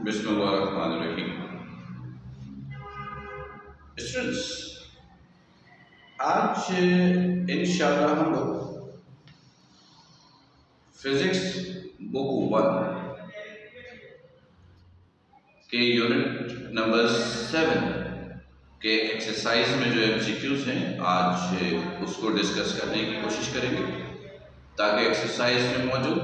बिस्मिल्लाहिर्रहमानिर्रहीम। स्टूडेंट्स, आज इंशाअल्लाह हम लोग फिजिक्स बुक 1 के यूनिट नंबर 7 के एक्सरसाइज में जो एमसीक्यूज हैं आज उसको डिस्कस करने की कोशिश करेंगे, ताकि एक्सरसाइज में मौजूद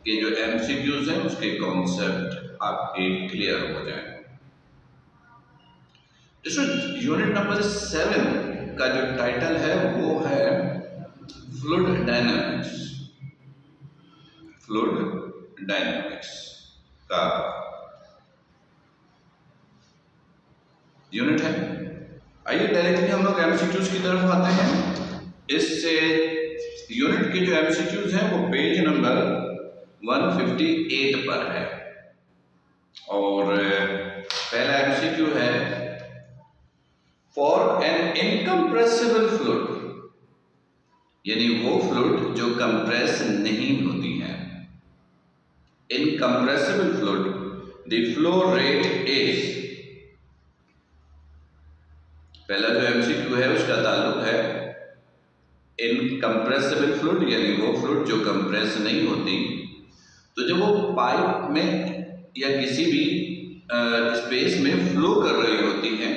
के जो एमसीक्यूज हैं उसके कॉन्सेप्ट आपके क्लियर हो जाए। यूनिट नंबर 7 का जो टाइटल है वो है फ्लूइड डायनामिक्स। फ्लूइड डायनामिक्स का यूनिट है। आइए डायरेक्टली हम लोग एमसीक्यूज की तरफ आते हैं। इस यूनिट के जो एमसीक्यूज हैं वो पेज नंबर 158 पर है और पहला एमसीक्यू है, फॉर एन इनकम्प्रेसिबल फ्लूइड, यानी वो फ्लूइड जो कंप्रेस नहीं होती है। Incompressible fluid, the flow rate is, पहला जो एमसीक्यू है उसका ताल्लुक है इनकम्प्रेसिबल फ्लूइड, यानी वो फ्लूइड जो कंप्रेस नहीं होती। तो जब वो पाइप में या किसी भी स्पेस में फ्लो कर रही होती हैं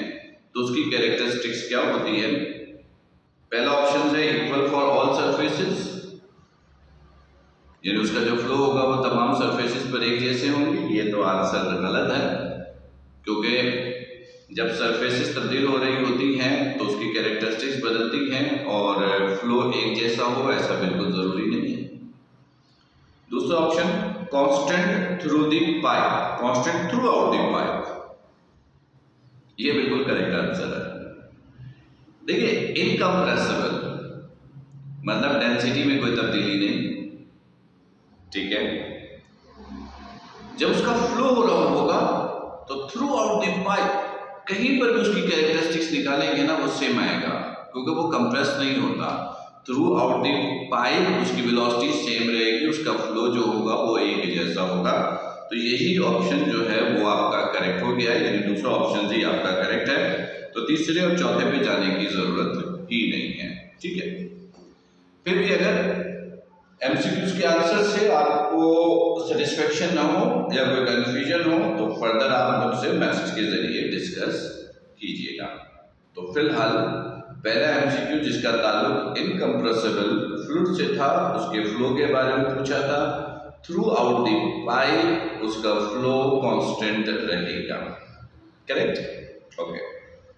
तो उसकी कैरेक्टरिस्टिक्स क्या होती है। पहला ऑप्शन है इक्वल फॉर ऑल सरफेसेस, यानी उसका जो फ्लो होगा वो तमाम सरफेसेस पर एक जैसे होंगे। ये तो आंसर गलत है, क्योंकि जब सरफेसेस तब्दील हो रही होती हैं तो उसकी कैरेक्टरिस्टिक्स बदलती हैं और फ्लो एक जैसा हो ऐसा बिल्कुल जरूरी नहीं है। दूसरा option, constant through the pipe, constant through out the pipe, ये बिल्कुल करेक्ट आंसर है। देखिए, इनकम्प्रेसिबल मतलब डेंसिटी में कोई तब्दीली नहीं, ठीक है। जब उसका फ्लो हो रहा होगा तो थ्रू आउट द पाइप कहीं पर भी उसकी कैरेक्टरिस्टिक्स निकालेंगे ना वो सेम आएगा, क्योंकि वो कंप्रेस नहीं होता। थ्रू आउट द पाइप उसकी वेलोसिटी सेम रहेगी, उसका फ्लो जो होगा वो एक जैसा होगा। तो यही ऑप्शन जो है वो आपका करेक्ट हो गया है, यानी दूसरा ऑप्शन ही आपका करेक्ट है। तो तीसरे और चौथे पे जाने की जरूरत ही नहीं है, ठीक है। फिर भी अगर एमसीक्यूज के आंसर से आपको सेटिस्फेक्शन ना हो या कोई कंफ्यूजन हो तो फर्दर आप मुझसे मैसेज के जरिए डिस्कस कीजिएगा। तो फिलहाल पहला एमसीक्यू जिसका ताल्लुक इनकम्प्रेसिबल फ्लूइड से था, उसके फ्लो के बारे में पूछा था। थ्रू आउट द पाइप उसका फ्लो कांस्टेंट रहेगा, correct. Okay,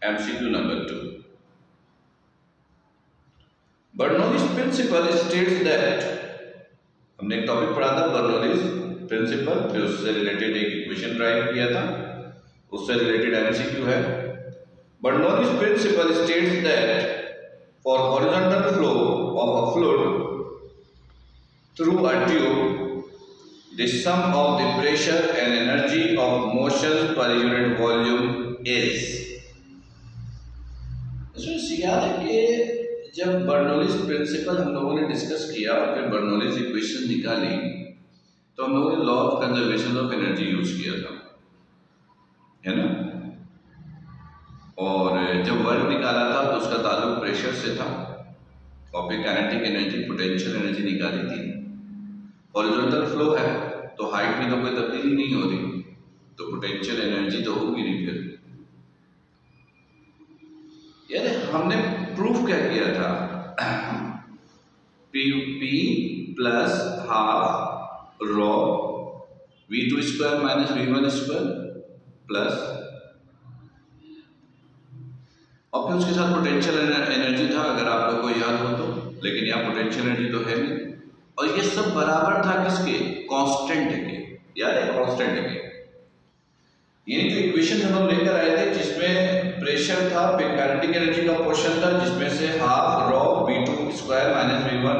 MCQ number 2, Bernoulli's principal states that, हमने एक टॉपिक पढ़ा था बर्नौलीज प्रिंसिपल, फिर उससे रिलेटेड एक इक्वेशन ड्राइव किया था, उससे रिलेटेड एमसीक्यू है। Bernoulli's principle states that for horizontal flow of a fluid through a tube, the sum of the pressure and energy of motion per unit volume is. इसमें याद है कि जब बर्नौलीज प्रिंसिपल हम लोगों ने डिस्कस किया और फिर बर्नौलीज इक्वेशन निकाली तो हम लोगों ने law of conservation of energy use किया था, है ना। और जब वर्क निकाला था तो उसका ताल्लुक प्रेशर से था और फिर काइनेटिक एनर्जी, पोटेंशियल एनर्जी निकाली थी। हॉरिजॉन्टल फ्लो है तो हाइट में तो कोई तब्दीली नहीं हो रही, तो पोटेंशियल एनर्जी तो होगी नहीं। फिर यानी हमने प्रूफ क्या किया था, P plus half raw V2 square minus V1 square plus, और फिर उसके साथ पोटेंशियल एनर्जी था, अगर आपको कोई याद हो तो, लेकिन यहाँ पोटेंशियल एनर्जी तो है नहीं। और ये सब बराबर था किसके, कांस्टेंट के, याद है कांस्टेंट के। ये जो इक्वेशन हम लोग लेकर आए थे जिसमें प्रेशर था, फिर काइनेटिक एनर्जी का पोर्शन था जिसमें से half raw V2 square minus V1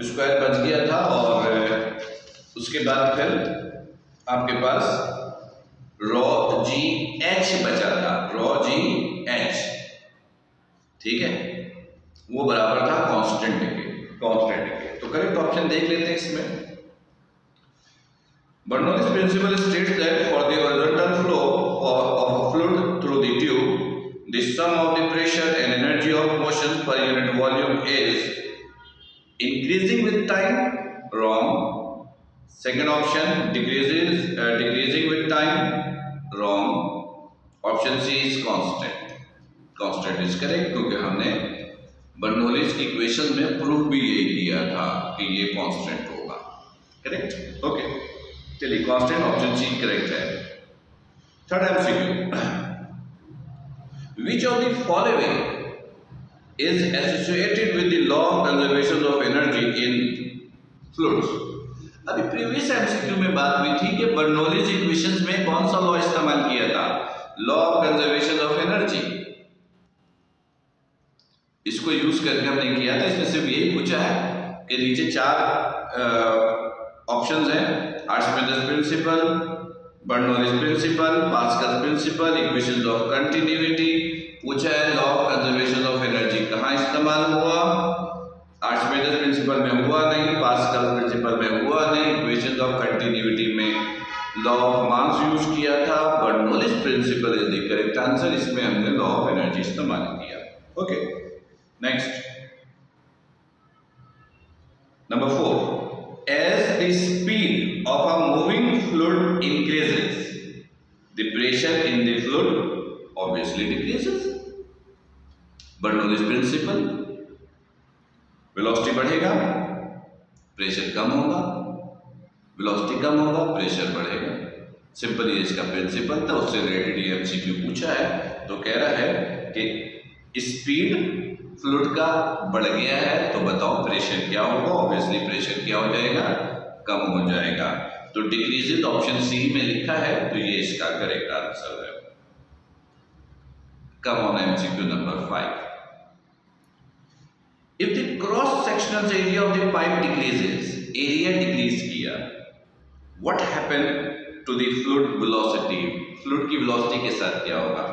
square बच गया था, और उसके बाद फिर आपके पास रॉ GH बचा था, रॉ GH, ठीक है, वो बराबर था कांस्टेंट के। तो करेक्ट ऑप्शन देख लेते हैं इसमें। Bernoulli's principle states that for the horizontal flow of a fluid through the tube, the sum of the pressure and energy of motion per unit volume is increasing with time. Wrong. Second option, decreasing with time. Wrong. Option C is constant. Constant is correct क्योंकि हमने Bernoulli's की equation में proof भी यही किया था कि ये कांस्टेंट होगा। करेक्ट? ओके, चलिए कांस्टेंट ऑप्शन सी करेक्ट है। Third MCQ, which of the following is associated with the law of conservation of energy in fluids? अभी प्रीवियस एमसीक्यू में बात हुई थी कि बर्नौलीज इक्वेशंस में कौन सा लॉ इस्तेमाल किया था? Law of conservation of energy. इसको यूज करके हमने किया था। इसमें सिर्फ यही पूछा है कि नीचे 4 ऑप्शंस हैं, Archimedes principle, Bernoulli's principle, Pascal's principle, equations of continuity. पूछा है law of conservation of energy कहाँ इस्तेमाल हुआ? आर्चिमेडेस प्रिंसिपल में हुआ नहीं, पास्कल्स प्रिंसिपल में हुआ नहीं, इक्वेशंस ऑफ कंटिन्यूटी में लॉ ऑफ मास यूज किया था। Bernoulli's principle is the correct answer. इसमें हमने लॉ ऑफ एनर्जी इस्तेमाल किया। Okay, next number 4, as the speed of a moving fluid increases, the pressure in the fluid obviously decreases. Bernoulli's principle, velocity बढ़ेगा, pressure कम होगा, velocity कम होगा, pressure बढ़ेगा। Simple ये इसका प्रिंसिपल था, उससे रिलेटेड ये एमसीक्यू पूछा है। तो कह रहा है कि स्पीड फ्लूइड का बढ़ गया है तो बताओ प्रेशर क्या होगा? ऑब्वियसली प्रेशर क्या हो जाएगा? कम हो जाएगा। तो डिक्रीजेस ऑप्शन सी में लिखा है, तो ये इसका करेक्ट आंसर है। Come on MCQ number 5, if the cross sectional area of the pipe decreases, area decrease किया, what happened to the fluid velocity? Fluid की वेलोसिटी के साथ क्या होगा?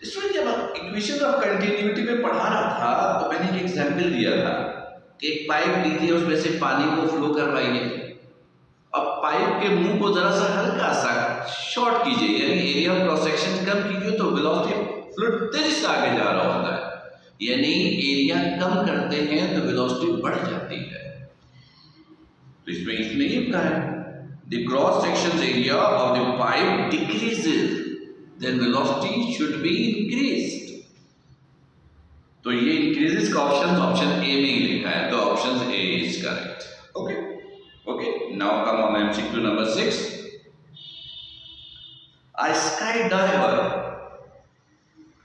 स्टूडेंट जब इक्वेशन ऑफ कंटिन्यूटी में पढ़ा रहा था तो मैंने एक एग्जांपल दिया था कि एक पाइप लीजिए, उसमें से पानी को फ्लो करवाइए। अब पाइप के मुंह को जरा सा हल्का सा शॉर्ट कीजिए, यानी एरिया ऑफ क्रॉस सेक्शन कम कीजिए, तो वेलोसिटी फ्लूइड तेजी से आगे जा रहा होता है। यानी एरिया कम करते हैं तो वेलोसिटी बढ़ जाती है। तो इसमें ये कहा है the cross section area of the pipe decreases, then velocity should be increased। तो ये increases का ऑप्शन ए में ही लिखा है, तो option A is correct. Okay okay, now come on MCQ number 6, a skydiver,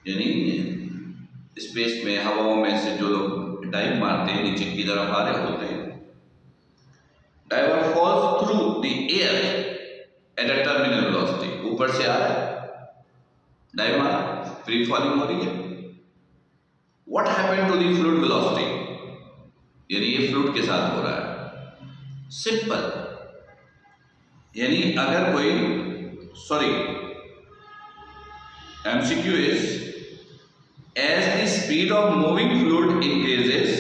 यानी स्पेस में हवाओं में से जो लोग डाइव मारते हैं, नीचे की तरफ आ रहे होते हैं, diver falls through the air at a terminal velocity. ऊपर से आ रहा है, डाइव मारा, फ्री फॉलिंग हो रही है। What happened to the fluid velocity? यानी ये फ्लूइड के साथ हो रहा है। सिंपल, यानी अगर कोई MCQ is as the speed of moving fluid increases,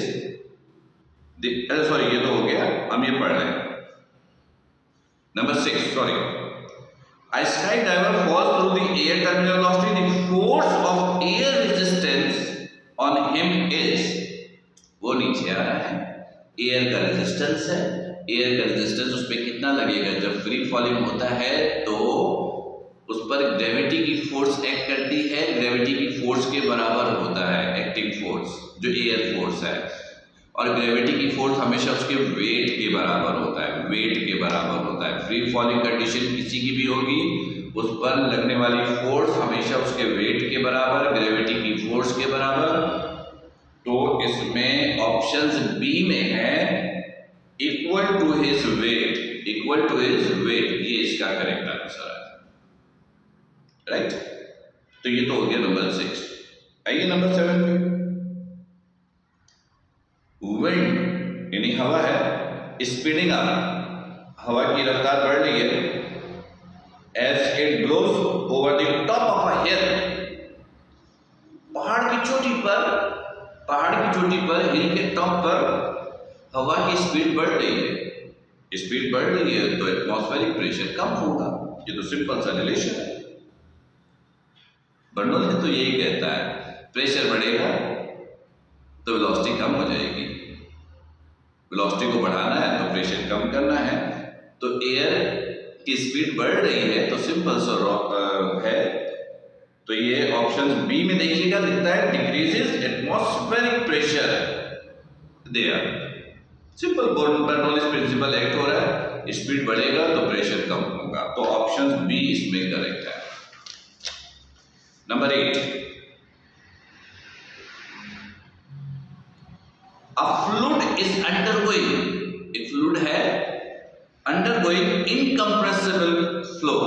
ये तो हो गया, हम ये पढ़ रहे हैं। Number 6, a skydiver falls through the air terminal velocity, the force of air resistance on him is, वो नीचे आ रहा है, एयर का रेजिस्टेंस है। एयर का रेजिस्टेंस उस पर कितना लगेगा? जब फ्री फॉलिंग होता है तो उस पर ग्रेविटी की फोर्स एक्ट करती है, ग्रेविटी की फोर्स के बराबर होता है एक्टिंग फोर्स, जो एयर फोर्स है। और ग्रेविटी की फोर्स हमेशा उसके वेट के बराबर होता है, फ्री फॉलिंग कंडीशन किसी की भी होगी, उस पर लगने वाली फोर्स हमेशा उसके वेट के बराबर, ग्रेविटी की फोर्स के बराबर। तो इसमें ऑप्शन बी में है इक्वल टू हिज वेट, ये इसका करेक्ट आंसर है। राइट, तो ये तो हो गया नंबर 6। आइए नंबर 7 पे, विंड यानी हवा है, स्पीडिंग अप, हवा की रफ्तार बढ़ रही है, as it blows over the top of a hill, पहाड़ की चोटी पर, हिल के टॉप पर हवा की स्पीड बढ़ रही है। स्पीड बढ़ रही है तो एटमॉस्फेरिक प्रेशर कम होगा। ये तो सिंपल सा रिलेशन है। बर्नौली तो यही कहता है, प्रेशर बढ़ेगा तो वेलोसिटी कम हो जाएगी। वेलोसिटी को बढ़ाना है तो प्रेशर कम करना है। तो एयर की स्पीड बढ़ रही है तो सिंपल सा है। तो ये ऑप्शन बी में देखिएगा लिखता है decreases atmospheric pressure there. Simple Bernoulli's principle act हो रहा है, स्पीड बढ़ेगा तो प्रेशर कम होगा। तो ऑप्शन बी इसमें करेक्ट है। Number 8, a fluid is undergoing, एक फ्लूइड है अंडरगोइंग इनकंप्रेसिबल फ्लो,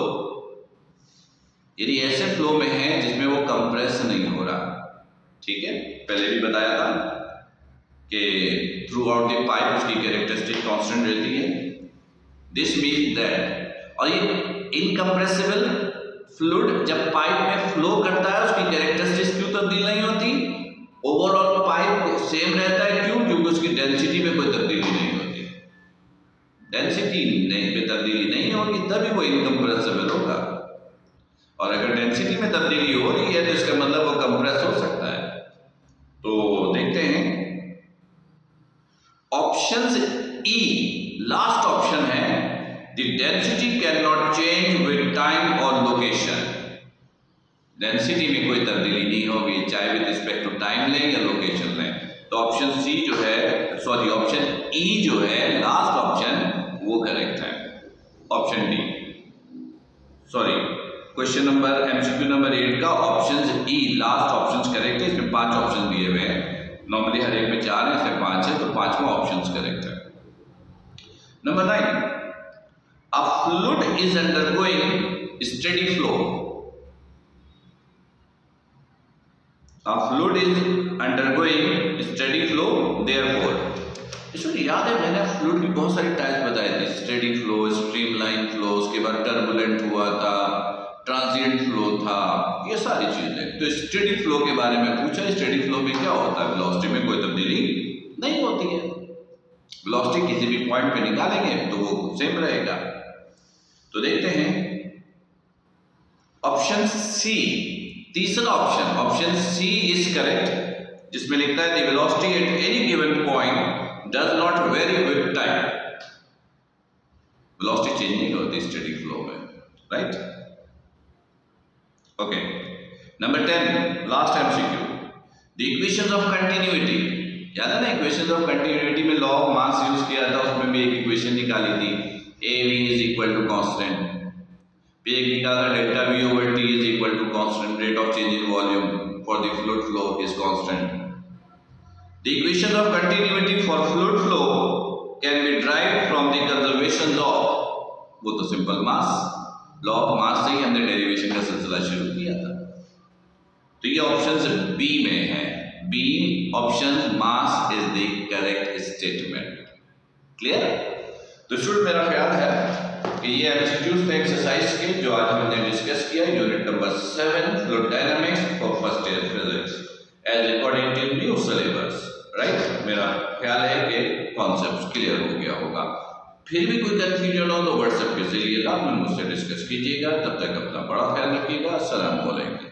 यानी ऐसे फ्लो में है जिसमें वो कंप्रेस नहीं हो रहा। ठीक है, पहले भी बताया था कि थ्रू आउट द पाइप उसकी कैरेक्टरिस्टिक कांस्टेंट रहती है। दिस मीन्स दैट, और ये इनकंप्रेसिबल फ्लूइड जब पाइप में फ्लो करता है उसकी कैरेक्टरिस्टिक्स क्यों तब्दील नहीं होती? ओवरऑल पाइप सेम रहता है। क्यों? क्योंकि उसकी डेंसिटी में कोई तब्दीली नहीं होती। डेंसिटी में तब्दीली नहीं होगी तभी वो इनकंप्रेसिबल होगा। और अगर डेंसिटी में तब्दीली हो रही है तो इसका मतलब वो कंप्रेस हो सकता है। तो देखते हैं ऑप्शन ई, लास्ट ऑप्शन है, the density can not change with time और लोकेशन। डेंसिटी में कोई तब्दीली नहीं होगी चाहे विद रिस्पेक्ट टू टाइम लें या लोकेशन लें। तो ऑप्शन सी जो है, सॉरी ऑप्शन ई जो है लास्ट ऑप्शन वो करेक्ट है। Option D, sorry question number MCQ number 8 का option E last option correct है। इसमें 5 ऑप्शन दिए हुए हैं, नॉर्मली हर एक में 4 है, इसमें 5 है, तो 5वां ऑप्शन करेक्ट है। Number 9, a fluid is undergoing steady flow, a fluid is undergoing steady flow therefore. इसमें याद है मैंने फ्लूइड की बहुत सारी टाइप्स बताई थी, स्टेडी फ्लो, स्ट्रीमलाइन फ्लो, उसके बाद टर्बुलेंट हुआ था, ट्रांजिएंट फ्लो था, ये सारी चीजें। तो स्टेडी फ्लो के बारे में पूछा, स्टेडी फ्लो में क्या होता है? वेलोसिटी में कोई तब्दीली नहीं होती है। वेलोसिटी किसी भी पॉइंट पे निकालेंगे तो वो सेम रहेगा। तो देखते हैं ऑप्शन सी, तीसरा option, option C is correct, जिसमें लिखता है the velocity at any given point does not vary with time. Velocity change नहीं होती स्टेडी फ्लो में, right? Okay, number 10, last MCQ, the equations of continuity. याद है ना, इक्वेशंस ऑफ कंटिन्यूटी में लॉ ऑफ मास यूज किया था, उसमें भी एक इक्वेशन निकाली थी, AV is equal to constant, फिर एक निकाला delta V over T is equal to constant rate of change in volume for the fluid flow is constant. The equation of continuity for fluid flow can be derived from the conservation of, वो तो simple mass, law of mass से ही हमने derivation का सिलसिला शुरू किया था। तो ये ऑप्शन बी में है, B option mass is the correct statement. Clear? तो स्टूडेंट मेरा ख्याल है कि ये एमसीक्यूज थे एक्सरसाइज के जो आज हमने डिस्कस किया, unit number 7 fluid dynamics for first year physics as according to new syllabus, right? मेरा ख्याल है कि कॉन्सेप्ट क्लियर हो गया होगा। फिर भी कोई कंफ्यूजन हो तो व्हाट्सएप के जरिए मुझसे डिस्कस कीजिएगा। तब तक अपना बड़ा ख्याल रखिएगा। अस्सलाम वालेकुम।